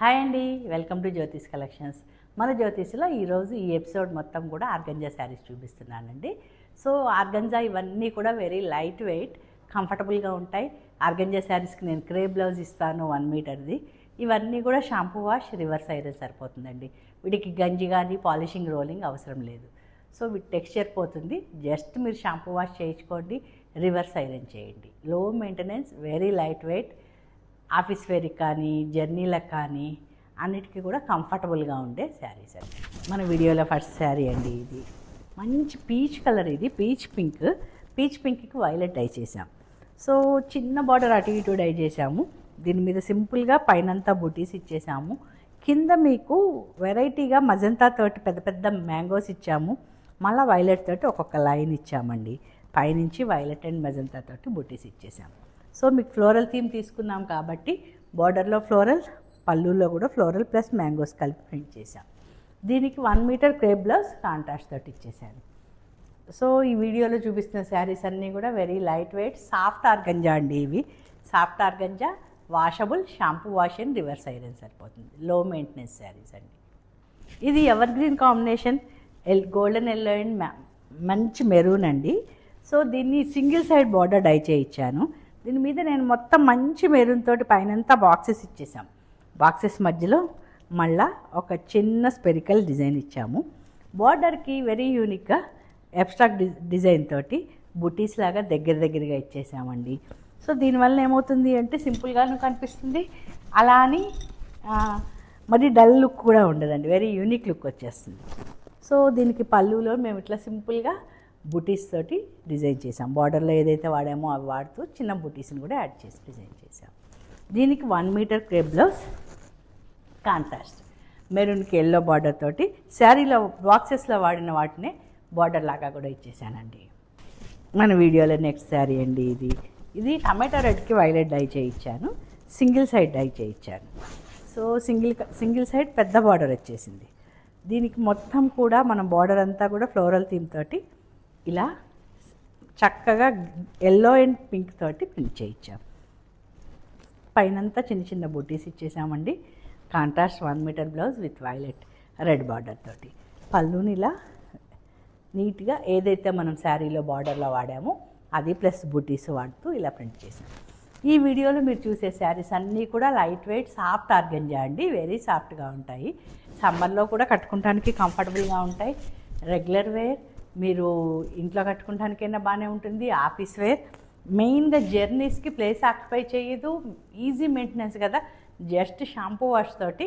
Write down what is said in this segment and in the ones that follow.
Hi అండి, welcome to Jyothish collections. మన జ్యోతిష్లో ఈరోజు ఈ ఎపిసోడ్ మొత్తం కూడా ఆర్గంజా శారీస్ చూపిస్తున్నానండి. సో ఆర్గంజా ఇవన్నీ కూడా వెరీ లైట్ వెయిట్, కంఫర్టబుల్గా ఉంటాయి. ఆర్గంజా శారీస్కి నేను క్రేప్ బ్లౌజ్ ఇస్తాను 1 మీటర్ది. ఇవన్నీ కూడా షాంపూ వాష్, రివర్స్ ఐరన్ సరిపోతుందండి. వీటికి గంజి కానీ పాలిషింగ్ రోలింగ్ అవసరం లేదు. సో వీటి టెక్స్చర్ పోతుంది. జస్ట్ మీరు షాంపూ వాష్ చేయించుకోండి, రివర్స్ ఐరన్ చేయండి. లో maintenance, very light weight, office వేర్కి కానీ జర్నీలకు కానీ అన్నిటికీ కూడా కంఫర్టబుల్గా ఉండే శారీస్ అండి. మన వీడియోలో ఫస్ట్ శారీ అండి. ఇది మంచి పీచ్ కలర్, ఇది పీచ్ పింక్కి వైలెట్ డై చేసాం. సో చిన్న బార్డర్ అటు ఇటు డై చేసాము. దీని మీద సింపుల్గా పైనంతా బుటీస్ ఇచ్చేసాము. కింద మీకు వెరైటీగా మజంతా తోటి పెద్ద పెద్ద మ్యాంగోస్ ఇచ్చాము. మళ్ళీ వైలెట్ తోటి ఒక్కొక్క లైన్ ఇచ్చామండి. పైనుంచి వైలెట్ అండ్ మజంతా తోటి బుటీస్ ఇచ్చేసాము. సో మీకు ఫ్లోరల్ థీమ్ తీసుకున్నాం కాబట్టి బార్డర్లో ఫ్లోరల్, పళ్ళులో కూడా ఫ్లోరల్ ప్లస్ మ్యాంగోస్ కలిపి ప్రింట్ చేసాం. దీనికి 1 మీటర్ క్రేప్ బ్లౌజ్ కాంట్రాస్ట్ తోటి ఇచ్చేసాను. సో ఈ వీడియోలో చూపిస్తున్న శారీస్ అన్నీ కూడా very light weight, soft organza అండి. ఇవి soft organza, washable, shampoo wash and reverse iron సరిపోతుంది. లో మెయింటెనెన్స్ శారీస్ అండి. ఇది ever green combination, golden yellow and మంచి మెరూన్ అండి. సో దీన్ని సింగిల్ సైడ్ బార్డర్ డై చేయించాను. దీని మీద నేను మొత్తం మంచి మెరూన్ తోటి పైనంతా బాక్సెస్ ఇచ్చేసాం. బాక్సెస్ మధ్యలో మళ్ళా ఒక చిన్న స్పెరికల్ డిజైన్ ఇచ్చాము. బార్డర్కి వెరీ యూనిక్గా అబ్స్ట్రాక్ట్ డిజైన్ తోటి బుటీస్ లాగా దగ్గరగా ఇచ్చేసామండి. సో దీనివల్ల ఏమవుతుంది అంటే సింపుల్గాను కనిపిస్తుంది, అలా అని మరి డల్ లుక్ కూడా ఉండదండి. వెరీ యూనిక్ లుక్ వచ్చేస్తుంది. సో దీనికి పళ్ళులో మేము ఇట్లా సింపుల్గా బుటీస్ తోటి డిజైన్ చేసాం. బార్డర్లో ఏదైతే వాడామో అవి వాడుతూ చిన్న బుటీస్ని కూడా యాడ్ చేసి డిజైన్ చేసాం. దీనికి 1 మీటర్ క్రేప్ బ్లౌజ్ కాంట్రాస్ట్, మెరూన్కి ఎల్లో బార్డర్ తోటి శారీలో బాక్సెస్లో వాడిన వాటినే బార్డర్ లాగా కూడా ఇచ్చేసానండి. మన వీడియోలో నెక్స్ట్ శారీ అండి. ఇది టమాటా రెడ్కి వైలెట్ డై చేయించాను, సింగిల్ సైడ్ డై చేయించాను. సో సింగిల్ సైడ్ పెద్ద బార్డర్ వచ్చేసింది. దీనికి మొత్తం కూడా మనం బార్డర్ అంతా కూడా ఫ్లోరల్ థీమ్ తోటి ఇలా చక్కగా ఎల్లో అండ్ పింక్ తోటి ప్రింట్ చేయించాం. పైనంతా చిన్న చిన్న బూటీస్ ఇచ్చేసామండి. Contrast 1 metre blouse with violet red border తోటి. పళ్ళుని ఇలా నీట్గా ఏదైతే మనం శారీలో బార్డర్లో వాడామో అది ప్లస్ బూటీస్ వాడుతూ ఇలా ప్రింట్ చేసాం. ఈ వీడియోలో మీరు చూసే శారీస్ అన్నీ కూడా లైట్ వెయిట్, సాఫ్ట్ ఆర్గంజా అండి. వెరీ సాఫ్ట్గా ఉంటాయి. సమ్మర్లో కూడా కట్టుకోవడానికి కంఫర్టబుల్గా ఉంటాయి. రెగ్యులర్ వేర్, మీరు ఇంట్లో కట్టుకోవడానికైనా బాగానే ఉంటుంది. ఆఫీస్ వేర్, మెయిన్గా జర్నీస్కి ప్లేస్ ఆక్యుపై చేయదు, ఈజీ మెయింటెనెన్స్ కదా. జస్ట్ షాంపూ వాష్ తోటి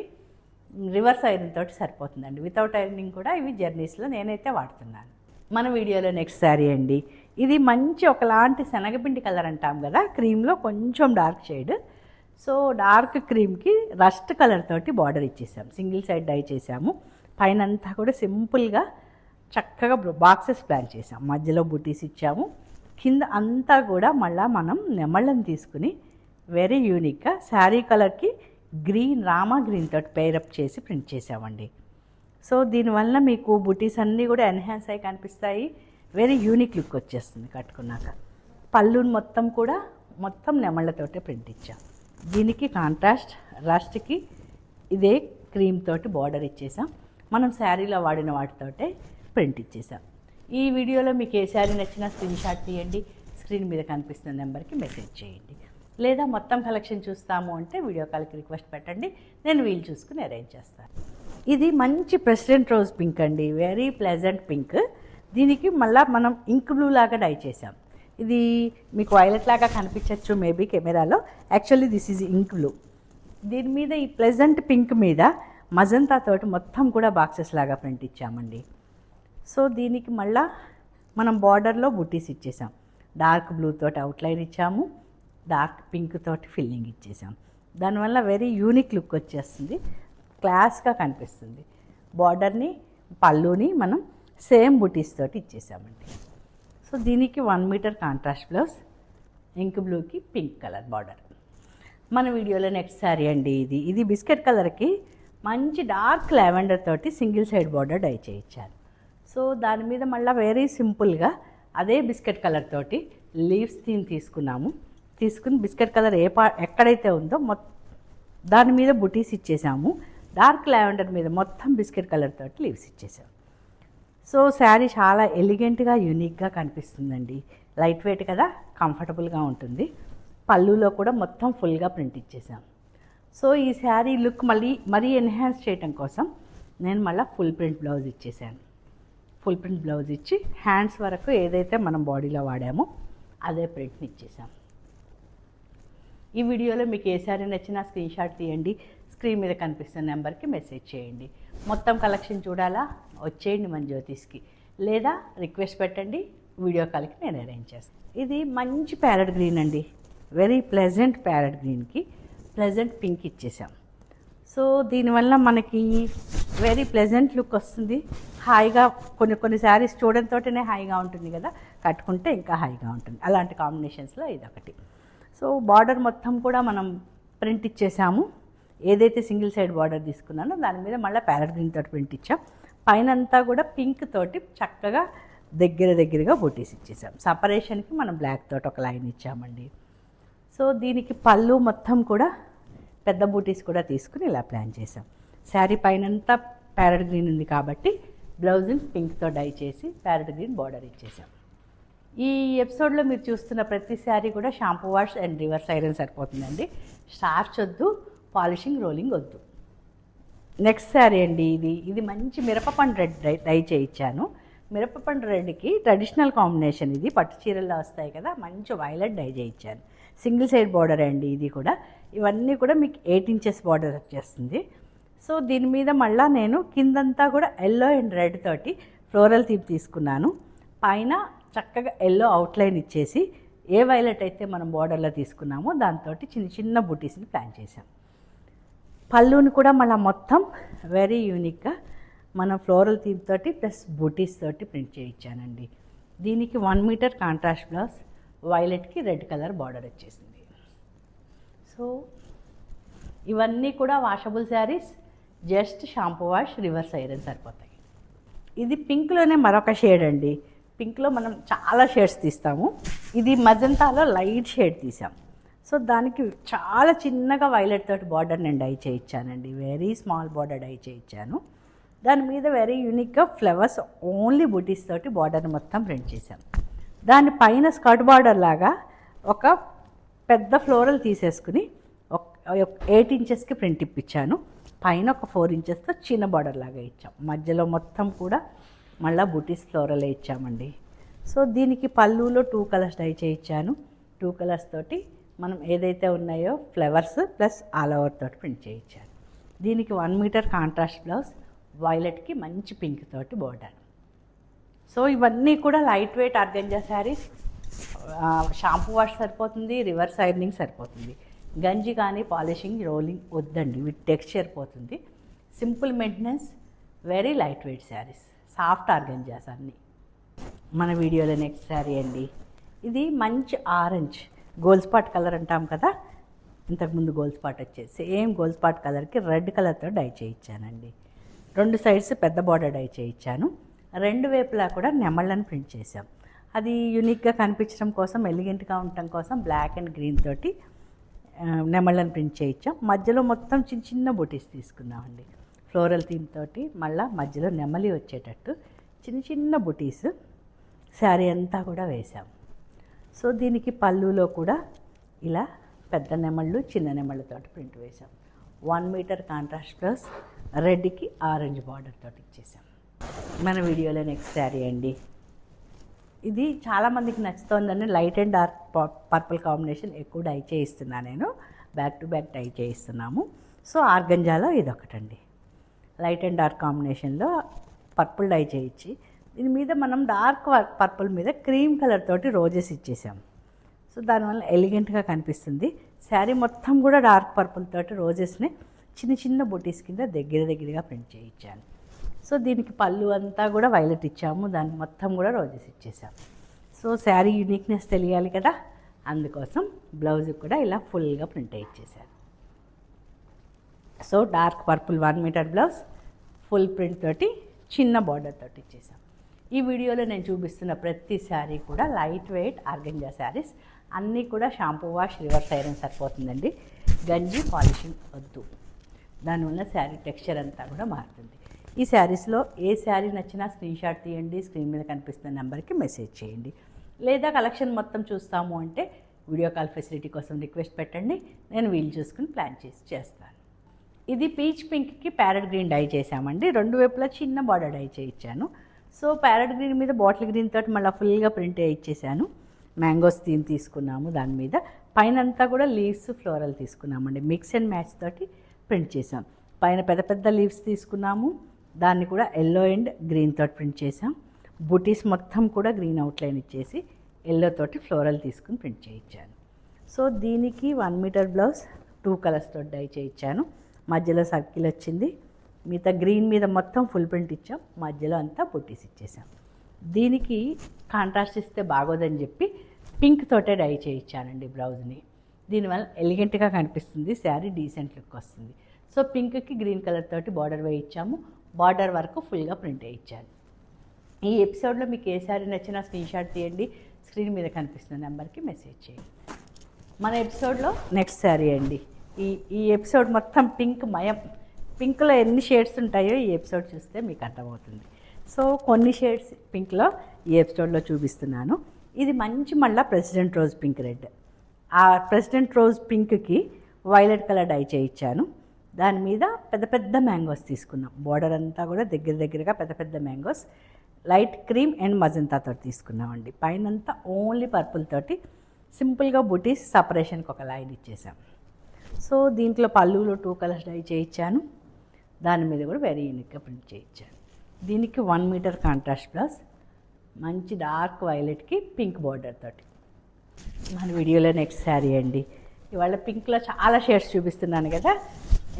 రివర్స్ ఐరన్ తోటి సరిపోతుందండి. వితౌట్ ఐరనింగ్ కూడా ఇవి జర్నీస్లో నేనైతే వాడుతున్నాను. మన వీడియోలో నెక్స్ట్ శారీ అండి. ఇది మంచి ఒకలాంటి శనగపిండి కలర్ అంటాం కదా, క్రీమ్లో కొంచెం డార్క్ షేడ్. సో డార్క్ క్రీమ్కి రస్ట్ కలర్ తోటి బార్డర్ ఇచ్చేసాం. సింగిల్ సైడ్ డై చేసాము. పైన అంతా కూడా సింపుల్గా చక్కగా బాక్సెస్ ప్లాన్ చేసాం. మధ్యలో బుటీస్ ఇచ్చాము. కింద అంతా కూడా మళ్ళీ మనం నెమళ్ళని తీసుకుని వెరీ యూనిక్గా శారీ కలర్కి గ్రీన్, రామా గ్రీన్ తోటి పేరప్ చేసి ప్రింట్ చేసామండి. సో దీనివల్ల మీకు బుటీస్ అన్నీ కూడా ఎన్హాన్స్ అయ్యి కనిపిస్తాయి. వెరీ యూనిక్ లుక్ వచ్చేస్తుంది కట్టుకున్నాక. పళ్ళుని మొత్తం నెమళ్ళతోటే ప్రింట్ ఇచ్చాం. దీనికి కాంట్రాస్ట్ రస్ట్కి ఇదే క్రీమ్ తోటి బార్డర్ ఇచ్చేసాం. మనం శారీలో వాడిన వాటితోటే ప్రింట్ ఇచ్చేసాం. ఈ వీడియోలో మీకు ఏ శారీ నచ్చినా స్క్రీన్ షాట్ తీయండి, స్క్రీన్ మీద కనిపిస్తున్న నెంబర్కి మెసేజ్ చేయండి. లేదా మొత్తం కలెక్షన్ చూస్తాము అంటే వీడియో కాల్కి రిక్వెస్ట్ పెట్టండి, నేను వీలు చూసుకుని అరేంజ్ చేస్తాను. ఇది మంచి ప్రెసిడెంట్ రోజ్ పింక్ అండి, వెరీ ప్లెజెంట్ పింక్. దీనికి మళ్ళీ మనం ఇంక్ బ్లూ లాగా డై చేసాం. ఇది మీకు వైలెట్ లాగా కనిపించవచ్చు మేబీ కెమెరాలో, actually this is ink blue. దీని మీద ఈ ప్లెజెంట్ పింక్ మీద మజంతా తోటి మొత్తం కూడా బాక్సెస్ లాగా ప్రింట్ ఇచ్చామండి. సో దీనికి మళ్ళా మనం బార్డర్లో బుటీస్ ఇచ్చేసాం. డార్క్ బ్లూ తోటి అవుట్లైన్ ఇచ్చాము, డార్క్ పింక్ తోటి ఫిల్లింగ్ ఇచ్చేసాం. దానివల్ల వెరీ యూనిక్ లుక్ వచ్చేస్తుంది, క్లాస్గా కనిపిస్తుంది. బార్డర్ని, పళ్ళుని మనం సేమ్ బుటీస్ తోటి ఇచ్చేసామండి. సో దీనికి 1 మీటర్ కాంట్రాస్ట్ బ్లౌజ్, ఇంక్ బ్లూకి పింక్ కలర్ బార్డర్. మన వీడియోలో నెక్స్ట్ శారీ అండి. ఇది బిస్కెట్ కలర్కి మంచి డార్క్ లావెండర్ తోటి సింగిల్ సైడ్ బార్డర్ డై చేయించాను. సో దాని మీద మళ్ళీ వెరీ సింపుల్గా అదే బిస్కెట్ కలర్ తోటి లీవ్స్ తీసుకుని బిస్కెట్ కలర్ ఎక్కడైతే ఉందో దాని మీద బుటీస్ ఇచ్చేసాము. డార్క్ లావెండర్ మీద మొత్తం బిస్కెట్ కలర్ తోటి లీవ్స్ ఇచ్చేసాం. సో శారీ చాలా ఎలిగెంట్గా యూనిక్గా కనిపిస్తుందండి. లైట్ వెయిట్ కదా, కంఫర్టబుల్గా ఉంటుంది. పళ్ళులో కూడా మొత్తం ఫుల్గా ప్రింట్ ఇచ్చేసాం. సో ఈ శారీ లుక్ మరీ ఎన్హాన్స్ చేయడం కోసం నేను మళ్ళీ ఫుల్ ప్రింట్ బ్లౌజ్ ఇచ్చేసాను. ఫుల్ ప్రింట్ బ్లౌజ్ ఇచ్చి హ్యాండ్స్ వరకు ఏదైతే మనం బాడీలో వాడామో అదే ప్రింట్ని ఇచ్చేసాం. ఈ వీడియోలో మీకు ఏ శారీ నచ్చినా స్క్రీన్ షాట్ తీయండి, స్క్రీన్ మీద కనిపిస్తున్న నెంబర్కి మెసేజ్ చేయండి. మొత్తం కలెక్షన్ చూడాలా, వచ్చేయండి మన జ్యోతిష్కి, లేదా రిక్వెస్ట్ పెట్టండి, వీడియో కాల్కి నేను అరేంజ్ చేస్తాను. ఇది మంచి ప్యారెట్ గ్రీన్ అండి, వెరీ ప్లెజెంట్ ప్యారెట్ గ్రీన్కి ప్లెజెంట్ పింక్ ఇచ్చేసాం. సో దీనివల్ల మనకి వెరీ ప్లెజెంట్ లుక్ వస్తుంది. హాయిగా కొన్ని శారీస్ చూడడంతోనే హాయిగా ఉంటుంది కదా, కట్టుకుంటే ఇంకా హాయిగా ఉంటుంది. అలాంటి కాంబినేషన్స్లో ఇదొకటి. సో బార్డర్ మొత్తం కూడా మనం ప్రింట్ ఇచ్చేసాము. ఏదైతే సింగిల్ సైడ్ బార్డర్ తీసుకున్నానో దాని మీద మళ్ళీ ప్యారెట్ గ్రీన్ తోటి ప్రింట్ ఇచ్చాం. పైన అంతా కూడా పింక్ తోటి చక్కగా దగ్గరగా బూటీస్ ఇచ్చేసాం. సపరేషన్కి మనం బ్లాక్ తోటి ఒక లైన్ ఇచ్చామండి. సో దీనికి పళ్ళు మొత్తం కూడా పెద్ద బూటీస్ కూడా తీసుకుని ఇలా ప్లాన్ చేసాం. శారీ పైనంతా ప్యారెట్ గ్రీన్ ఉంది కాబట్టి బ్లౌజ్ని పింక్తో డై చేసి ప్యారెట్ గ్రీన్ బార్డర్ ఇచ్చేసాం. ఈ ఎపిసోడ్లో మీరు చూస్తున్న ప్రతి శారీ కూడా shampoo wash and reverse iron సరిపోతుందండి. స్టార్చ్ వద్దు, పాలిషింగ్ రోలింగ్ వద్దు. నెక్స్ట్ శారీ అండి, ఇది మంచి మిరపపండు రెడ్ డై చేయించాను. మిరపపండు రెడ్కి ట్రెడిషనల్ కాంబినేషన్ ఇది, పట్టు చీరల్లో వస్తాయి కదా, మంచి వైలెట్ డై చేయించాను. సింగిల్ సైడ్ బార్డర్ అండి ఇది కూడా. ఇవన్నీ కూడా మీకు 8 ఇంచెస్ బార్డర్ వచ్చేస్తుంది. సో దీని మీద మళ్ళీ నేను కిందంతా కూడా ఎల్లో అండ్ రెడ్ తోటి ఫ్లోరల్ థీమ్ తీసుకున్నాను. పైన చక్కగా ఎల్లో అవుట్లైన్ ఇచ్చేసి ఏ వైలెట్ అయితే మనం బార్డర్లో తీసుకున్నామో దాంతో చిన్న బుటీస్ని ప్లాన్ చేసాం. పళ్ళుని కూడా మళ్ళీ మొత్తం వెరీ యూనిక్గా మనం ఫ్లోరల్ థీమ్ తోటి ప్లస్ బూటీస్ తోటి ప్రింట్ చేయించానండి. దీనికి 1 మీటర్ కాంట్రాస్ట్ బ్లౌజ్, వైలెట్కి రెడ్ కలర్ బార్డర్ వచ్చేసింది. సో ఇవన్నీ కూడా washable saris, just shampoo wash reverse iron సరిపోతాయి. ఇది పింక్లోనే మరొక షేడ్ అండి. పింక్లో మనం చాలా షేడ్స్ తీస్తాము. ఇది మజంతాలో లైట్ షేడ్ తీసాం. సో దానికి చాలా చిన్నగా వైలెట్ తోటి బార్డర్ నేను డై చేయించానండి. వెరీ స్మాల్ బార్డర్ డై చేయించాను. దాని మీద వెరీ యూనిక్గా ఫ్లవర్స్ ఓన్లీ బూటీస్ తోటి బార్డర్ మొత్తం ప్రింట్ చేశాం. దానిపైన స్కర్ట్ బార్డర్ లాగా ఒక పెద్ద ఫ్లోరల్ తీసేసుకుని 8 ఇంచెస్కి ప్రింట్ ఇప్పించాను. పైన ఒక 4 ఇంచెస్తో చిన్న బార్డర్ లాగా ఇచ్చాం. మధ్యలో మొత్తం కూడా మళ్ళీ బూటీస్ ఫ్లోరలే ఇచ్చామండి. సో దీనికి పళ్ళులో 2 కలర్స్ డై చేయించాను. 2 కలర్స్ తోటి మనం ఏదైతే ఉన్నాయో ఫ్లవర్స్ ప్లస్ ఆల్ ఓవర్ తోటి ప్రింట్ చేయించాను. దీనికి 1 మీటర్ కాంట్రాస్ట్ బ్లౌజ్, వైలెట్కి మంచి పింక్ తోటి బార్డర్. సో ఇవన్నీ కూడా light weight organza saris. Shampoo wash సరిపోతుంది, రివర్స్ ఐరనింగ్ సరిపోతుంది. గంజి కానీ పాలిషింగ్ రోలింగ్ వద్దండి, విత్ టెక్స్చర్ పోతుంది. Simple maintenance, very light weight saris, soft organzas అన్నీ. మన వీడియోలో నెక్స్ట్ శారీ అండి, ఇది మంచి ఆరెంజ్ గోల్డ్ స్పాట్ కలర్ అంటాం కదా, ఇంతకుముందు గోల్డ్ స్పాట్ వచ్చేది సేమ్ గోల్డ్ స్పాట్ కలర్కి రెడ్ కలర్తో డై చేయించానండి. 2 సైడ్స్ పెద్ద బార్డర్ డై చేయించాను. 2 వైపులా కూడా నెమళ్ళని ప్రింట్ చేసాం. అది యూనిక్గా కనిపించడం కోసం, ఎలిగెంట్గా ఉండటం కోసం బ్లాక్ అండ్ గ్రీన్ తోటి నెమళ్ళని ప్రింట్ చేయించాం. మధ్యలో మొత్తం చిన్న బూటీస్ తీసుకున్నామండి. ఫ్లోరల్ థీమ్ తోటి మళ్ళీ మధ్యలో నెమలి వచ్చేటట్టు చిన్న బూటీస్ శారీ అంతా కూడా వేసాం. సో దీనికి పళ్ళులో కూడా ఇలా పెద్ద నెమళ్ళు చిన్న నెమళ్ళతో ప్రింట్ వేసాం. 1 మీటర్ కాంట్రాస్ట్ ప్లస్ రెడ్కి ఆరెంజ్ బార్డర్ తోటి ఇచ్చేసాం. మన వీడియోలో నెక్స్ట్ శారీ అండి, ఇది చాలామందికి నచ్చుతోందని light and dark purple combination ఎక్కువ డై చేయిస్తున్నాను నేను. బ్యాక్ టు బ్యాక్ డై చేయిస్తున్నాము. సో ఆర్గంజాలో ఇదొకటండి, లైట్ అండ్ డార్క్ కాంబినేషన్లో పర్పుల్ డై చేయించి దీని మీద మనం డార్క్ పర్పుల్ మీద క్రీమ్ కలర్ తోటి రోజెస్ ఇచ్చేసాం. సో దానివల్ల ఎలిగెంట్గా కనిపిస్తుంది. శారీ మొత్తం కూడా డార్క్ పర్పుల్ తోటి రోజెస్ని చిన్న బూటీస్ కింద దగ్గరగా ప్రింట్ చేయించాను. సో దీనికి పళ్ళు అంతా కూడా వైలెట్ ఇచ్చాము, దానికి మొత్తం కూడా రోజెస్ ఇచ్చేసాం. సో శారీ యూనిక్నెస్ తెలియాలి కదా, అందుకోసం బ్లౌజ్ కూడా ఇలా ఫుల్గా ప్రింట్ ఇచ్చేసాను. So dark purple 1 metre blouse, full print తోటి చిన్న బార్డర్ తోటి ఇచ్చేసాం. ఈ వీడియోలో నేను చూపిస్తున్న ప్రతి శారీ కూడా లైట్ వెయిట్ ఆర్గంజా శారీస్. అన్నీ కూడా షాంపూ వాష్ రివర్స్ ఐరన్ సరిపోతుందండి. గంజి పాలిషింగ్ వద్దు, దానివల్ల శారీ టెక్స్చర్ అంతా కూడా మారుతుంది. ఈ శారీస్లో ఏ శారీ నచ్చినా స్క్రీన్ షాట్ తీయండి, స్క్రీన్ మీద కనిపిస్తున్న నెంబర్కి మెసేజ్ చేయండి. లేదా కలెక్షన్ మొత్తం చూస్తాము అంటే వీడియో కాల్ ఫెసిలిటీ కోసం రిక్వెస్ట్ పెట్టండి, నేను వీలు చూసుకుని ప్లాన్ చేస్తాను. ఇది పీచ్ పింక్కి ప్యారెట్ గ్రీన్ డై చేశామండి. రెండు వైపులా చిన్న బార్డర్ డై చేయించాను. సో ప్యారెట్ గ్రీన్ మీద బాటిల్ గ్రీన్ తోటి మళ్ళీ ఫుల్గా ప్రింట్ ఇచ్చేసాను. మ్యాంగోస్ థీమ్ తీసుకున్నాము, దాని మీద పైన అంతా కూడా లీవ్స్ ఫ్లోరల్ తీసుకున్నామండి. మిక్స్ అండ్ మ్యాచ్ తోటి ప్రింట్ చేసాం. పైన పెద్ద పెద్ద లీవ్స్ తీసుకున్నాము, దాన్ని కూడా ఎల్లో అండ్ గ్రీన్ తోటి ప్రింట్ చేసాం. బుటీస్ మొత్తం కూడా గ్రీన్ అవుట్లైన్ ఇచ్చేసి ఎల్లో తోటి ఫ్లోరల్ తీసుకుని ప్రింట్ చేయించాను. సో దీనికి 1 మీటర్ బ్లౌజ్ 2 కలర్స్ తోటి డై చేయించాను. మధ్యలో సర్కిల్ వచ్చింది, మిగతా గ్రీన్ మీద మొత్తం ఫుల్ ప్రింట్ ఇచ్చాం, మధ్యలో అంతా బుటీస్ ఇచ్చేసాం. దీనికి కాంట్రాస్ట్ ఇస్తే బాగోదని చెప్పి పింక్ తోటే డై చేయించానండి బ్లౌజ్ని. దీనివల్ల ఎలిగెంట్గా కనిపిస్తుంది, శారీ డీసెంట్ లుక్ వస్తుంది. సో పింక్కి గ్రీన్ కలర్ తోటి బార్డర్ వేయించాము, బార్డర్ వరకు ఫుల్గా ప్రింట్ వేయించాను. ఈ ఎపిసోడ్లో మీకు ఏ శారీ నచ్చినా స్క్రీన్ షాట్ తీయండి, స్క్రీన్ మీద కనిపిస్తున్న నెంబర్కి మెసేజ్ చేయండి. మన ఎపిసోడ్లో నెక్స్ట్ శారీ అండి. ఈ ఎపిసోడ్ మొత్తం పింక్ మయం. పింక్లో ఎన్ని షేడ్స్ ఉంటాయో ఈ ఎపిసోడ్ చూస్తే మీకు అర్థమవుతుంది. సో కొన్ని షేడ్స్ పింక్లో ఈ ఎపిసోడ్లో చూపిస్తున్నాను. ఇది మంచి మళ్ళీ ప్రెసిడెంట్ రోజ్ పింక్ రెడ్. ఆ ప్రెసిడెంట్ రోజ్ పింక్కి వైలెట్ కలర్ డై చేయించాను. దాని మీద పెద్ద పెద్ద మ్యాంగోస్ తీసుకున్నాం. బార్డర్ అంతా కూడా దగ్గరగా పెద్ద పెద్ద మ్యాంగోస్ లైట్ క్రీమ్ అండ్ మజంతాతో తీసుకున్నామండి. పైన అంతా ఓన్లీ పర్పుల్ తోటి సింపుల్గా బుటీస్ సపరేషన్కి ఒక లైన్ ఇచ్చేసాం. సో దీంట్లో పళ్ళులో 2 కలర్స్ డై చేయించాను, దాని మీద కూడా వెరీ యూనిక్గా ప్రింట్ చేయించాను. దీనికి 1 మీటర్ కాంట్రాస్ట్ ప్లస్ మంచి డార్క్ వైలెట్కి పింక్ బార్డర్ తోటి. మన వీడియోలో నెక్స్ట్ శారీ అండి. ఇవాళ పింక్లో చాలా షేడ్స్ చూపిస్తున్నాను కదా,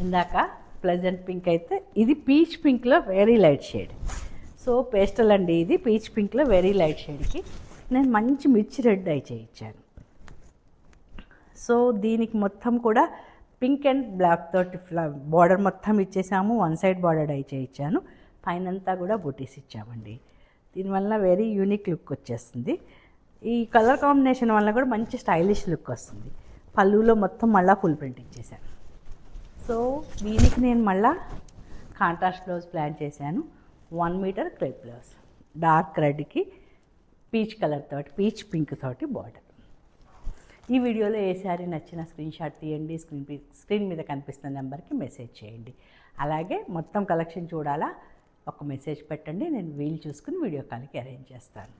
ఇందాక ప్లెజెంట్ పింక్ అయితే ఇది పీచ్ పింక్లో very light shade. So pastel అండి, ఇది పీచ్ పింక్లో వెరీ లైట్ షేడ్కి నేను మంచి మిర్చి రెడ్ డై చేయించాను. సో దీనికి మొత్తం కూడా పింక్ అండ్ బ్లాక్ తోటి బార్డర్ మొత్తం ఇచ్చేసాము. 1 సైడ్ బార్డర్ డై చేయించాను, పైనంతా కూడా బుటీస్ ఇచ్చామండి. దీనివల్ల వెరీ యూనిక్ లుక్ వచ్చేస్తుంది. ఈ కలర్ కాంబినేషన్ వల్ల కూడా మంచి స్టైలిష్ లుక్ వస్తుంది. పళ్ళులో మొత్తం మళ్ళీ ఫుల్ ప్రింట్ ఇచ్చేసాను. సో దీనికి నేను మళ్ళీ కాంట్రాస్ట్ బ్లౌజ్ ప్లాన్ చేశాను. 1 మీటర్ క్రేప్ బ్లౌజ్ డార్క్ రెడ్కి పీచ్ కలర్ తోటి పీచ్ పింక్ తోటి బార్డర్. ఈ వీడియోలో ఏ శారీ నచ్చినా స్క్రీన్ షాట్ తీయండి, స్క్రీన్ మీద కనిపిస్తున్న నెంబర్కి మెసేజ్ చేయండి. అలాగే మొత్తం కలెక్షన్ చూడాలా ఒక మెసేజ్ పెట్టండి, నేను వీలు చూసుకుని వీడియో కాల్కి అరేంజ్ చేస్తాను.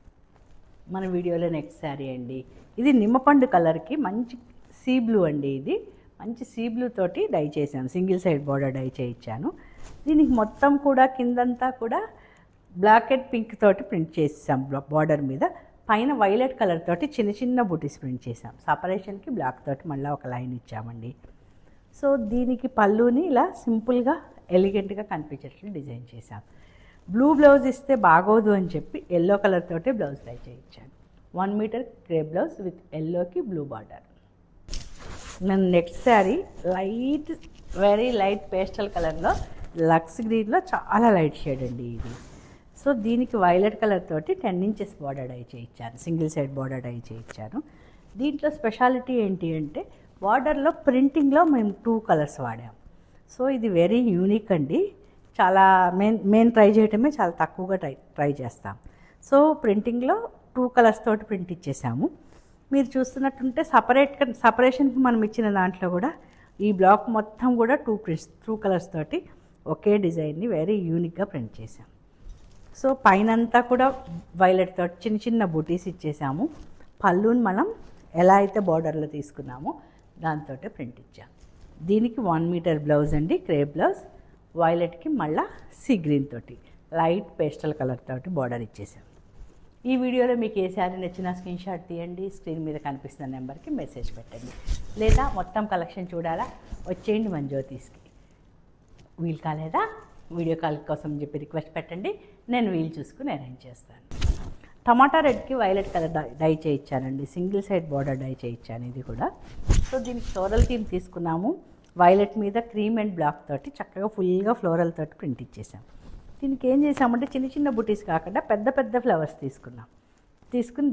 మన వీడియోలో నెక్స్ట్ శారీ అండి. ఇది నిమ్మపండు కలర్కి మంచి సీ బ్లూ అండి. ఇది మంచి సీ బ్లూ తోటి డై చేశాను, సింగిల్ సైడ్ బార్డర్ డై చేయించాను. దీనికి మొత్తం కూడా కిందంతా కూడా బ్లాక్ అండ్ పింక్ తోటి ప్రింట్ చేసాం. బార్డర్ మీద పైన వైలెట్ కలర్ తోటి చిన్న చిన్న బుటీస్ ప్రింట్ చేసాం. సపరేషన్కి బ్లాక్ తోటి మళ్ళీ ఒక లైన్ ఇచ్చామండి. సో దీనికి పళ్ళుని ఇలా సింపుల్గా ఎలిగెంట్గా కనిపించేట్లు డిజైన్ చేసాం. బ్లూ బ్లౌజ్ ఇస్తే బాగోదు అని చెప్పి ఎల్లో కలర్ తోటి బ్లౌజ్ డై చేయించాను. 1 మీటర్ క్రేప్ బ్లౌజ్ విత్ ఎల్లోకి బ్లూ బార్డర్. నేను next sari light very light pastel కలర్లో లక్స్ గ్రీన్లో చాలా లైట్ షేడ్ అండి ఇది. సో దీనికి వైలెట్ కలర్ తోటి 10 ఇంచెస్ బార్డర్ డై చేయించాను, సింగిల్ సైడ్ బార్డర్ డై చేయించాను. దీంట్లో స్పెషాలిటీ ఏంటి అంటే బార్డర్లో ప్రింటింగ్లో మేము 2 కలర్స్ వాడాము. సో ఇది వెరీ యూనిక్ అండి. చాలా మెయిన్ ట్రై చేయటమే చాలా తక్కువగా ట్రై చేస్తాం. సో ప్రింటింగ్లో 2 కలర్స్ తోటి ప్రింట్ ఇచ్చేసాము. మీరు చూస్తున్నట్టుంటే సపరేషన్కి మనం ఇచ్చిన దాంట్లో కూడా ఈ బ్లాక్ మొత్తం కూడా 2 కలర్స్ తోటి ఒకే డిజైన్ని వెరీ యూనిక్గా ప్రింట్ చేసాం. సో పైనంతా కూడా వైలెట్ తోటి చిన్న చిన్న బుటీస్ ఇచ్చేసాము. పళ్ళుని మనం ఎలా అయితే బార్డర్లో తీసుకున్నామో దాంతో ప్రింట్ ఇచ్చాం. దీనికి 1 మీటర్ బ్లౌజ్ అండి, క్రేప్ బ్లౌజ్. వైలెట్కి మళ్ళీ సీ గ్రీన్ తోటి లైట్ పేస్టల్ కలర్ తోటి బార్డర్ ఇచ్చేసాం. ఈ వీడియోలో మీకు ఏ శారీ నచ్చినా స్క్రీన్ షాట్ తీయండి, స్క్రీన్ మీద కనిపిస్తున్న నెంబర్కి మెసేజ్ పెట్టండి. లేదా మొత్తం కలెక్షన్ చూడాలా వచ్చేయండి మన జ్యోతిష్కి. వీలు కాలేదా వీడియో కాల్ కోసం చెప్పి రిక్వెస్ట్ పెట్టండి, నేను వీలు చూసుకుని అరేంజ్ చేస్తాను. టమాటా రెడ్కి వైలెట్ కలర్ డై చేయించానండి, సింగిల్ సైడ్ బార్డర్ డై చేయించాను ఇది కూడా. సో దీనికి ఫ్లోరల్ థీమ్ తీసుకున్నాము. వైలెట్ మీద క్రీమ్ అండ్ బ్లాక్ తోటి చక్కగా ఫుల్గా ఫ్లోరల్ తోటి ప్రింట్ ఇచ్చేసాం. దీనికి ఏం చేసామంటే చిన్న చిన్న బుటీస్ కాకుండా పెద్ద పెద్ద ఫ్లవర్స్ తీసుకుని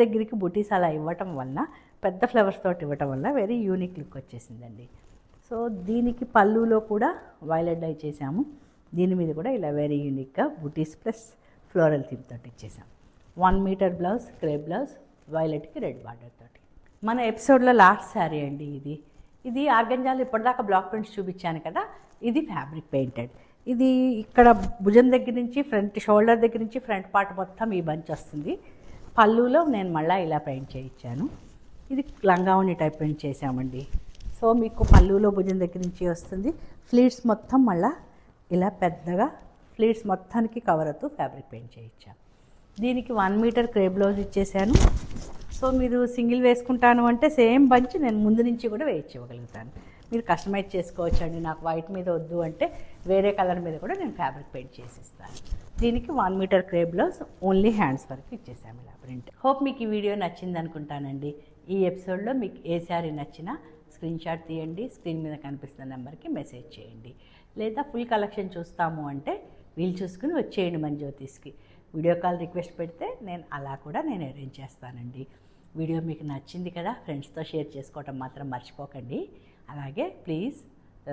దగ్గరికి బుటీస్ అలా ఇవ్వటం వల్ల పెద్ద ఫ్లవర్స్ తోటి ఇవ్వటం వల్ల వెరీ యూనిక్ లుక్ వచ్చేసిందండి. సో దీనికి పళ్ళులో కూడా వైలెట్ డై చేసాము. దీని మీద కూడా ఇలా వెరీ యూనిక్గా బుటీస్ ప్లస్ ఫ్లోరల్ థీమ్ తోటి ఇచ్చేసాం. 1 మీటర్ బ్లౌజ్, క్రేప్ బ్లౌజ్, వైలెట్కి రెడ్ బార్డర్ తోటి. మన ఎపిసోడ్లో లాస్ట్ శారీ అండి ఇది ఆర్గంజాలో ఇప్పటిదాకా బ్లాక్ ప్రింట్స్ చూపించాను కదా, ఇది ఫ్యాబ్రిక్ పెయింటెడ్. ఇది ఇక్కడ భుజం దగ్గర నుంచి ఫ్రంట్ షోల్డర్ దగ్గర నుంచి ఫ్రంట్ పార్ట్ మొత్తం ఈ బంచ్ వస్తుంది. పళ్ళులో నేను మళ్ళీ ఇలా పెయింట్ చేయించాను. ఇది లంగావని టైప్ పెయింట్ చేసామండి. సో మీకు పళ్ళులో భుజం దగ్గర నుంచి వస్తుంది. ఫ్లీట్స్ మొత్తం మళ్ళీ ఇలా పెద్దగా ఫ్లీట్స్ మొత్తానికి కవర్ అవుతూ ఫ్యాబ్రిక్ పెయింట్ చేయించాను. దీనికి 1 మీటర్ క్రేప్ బ్లౌజ్ ఇచ్చేసాను. సో మీరు సింగిల్ వేసుకుంటాను అంటే సేమ్ బంచ్ నేను ముందు నుంచి కూడా వేయించగలుగుతాను. మీరు కస్టమైజ్ చేసుకోవచ్చు అండి. నాకు వైట్ మీద వద్దు అంటే వేరే కలర్ మీద కూడా నేను ఫ్యాబ్రిక్ పెయింట్ చేసిస్తాను. దీనికి 1 metre crepe blouse, only hands వరకు ఇచ్చేసాము ఇలా ప్రింట్. హోప్ మీకు ఈ వీడియో నచ్చింది అనుకుంటానండి. ఈ ఎపిసోడ్లో మీకు ఏ శారీ నచ్చినా స్క్రీన్ షాట్ తీయండి, స్క్రీన్ మీద కనిపిస్తున్న నెంబర్కి మెసేజ్ చేయండి. లేదా ఫుల్ కలెక్షన్ చూస్తాము అంటే వీలు చూసుకుని వచ్చేయండి మన జ్యోతిష్కి. వీడియో కాల్ రిక్వెస్ట్ పెడితే అలా కూడా నేను అరేంజ్ చేస్తానండి. వీడియో మీకు నచ్చింది కదా, ఫ్రెండ్స్తో షేర్ చేసుకోవటం మాత్రం మర్చిపోకండి. అలాగే please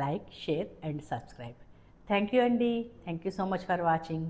like, share and subscribe. Thank you అండి. Thank you so much for watching.